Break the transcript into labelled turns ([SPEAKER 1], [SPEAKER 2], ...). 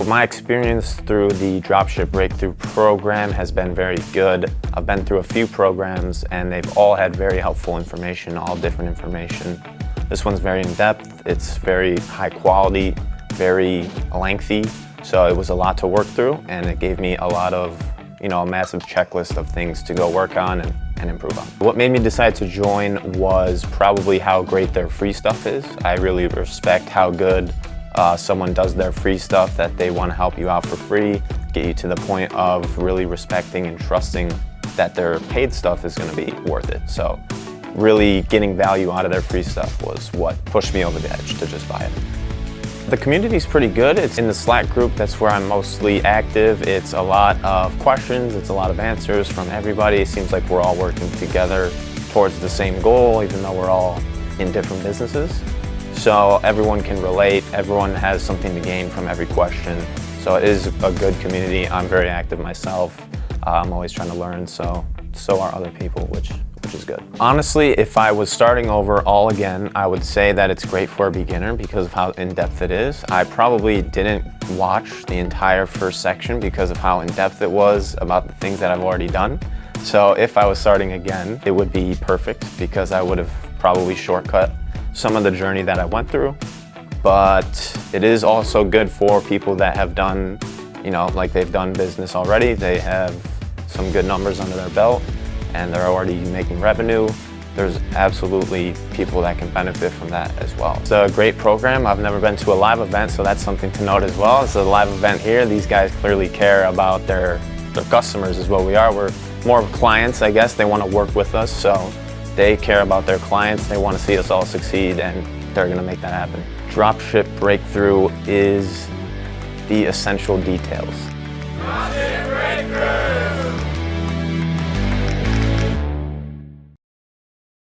[SPEAKER 1] My experience through the Dropship Breakthru program has been very good. I've been through a few programs and they've all had very helpful information, all different information. This one's very in-depth, it's very high quality, very lengthy, so it was a lot to work through and it gave me a lot of, a massive checklist of things to go work on and improve on. What made me decide to join was probably how great their free stuff is. I really respect how good someone does their free stuff, that they want to help you out for free, get you to the point of really respecting and trusting that their paid stuff is going to be worth it. So really getting value out of their free stuff was what pushed me over the edge to just buy it. The community's pretty good. It's in the Slack group, that's where I'm mostly active. It's a lot of questions, it's a lot of answers from everybody. It seems like we're all working together towards the same goal, even though we're all in different businesses. So everyone can relate, everyone has something to gain from every question. So it is a good community. I'm very active myself. I'm always trying to learn, so are other people, which is good. Honestly, if I was starting over all again, I would say that it's great for a beginner because of how in-depth it is. I probably didn't watch the entire first section because of how in-depth it was about the things that I've already done. So if I was starting again, it would be perfect because I would have probably shortcut some of the journey that I went through. But it is also good for people that have done, like they've done business already. They have some good numbers under their belt and they're already making revenue. There's absolutely people that can benefit from that as well. It's a great program. I've never been to a live event, so that's something to note as well. It's a live event here. These guys clearly care about their customers is what we are. We're more of clients, I guess. They want to work with us, so they care about their clients. They want to see us all succeed, and they're going to make that happen. Dropship Breakthru is the essential details.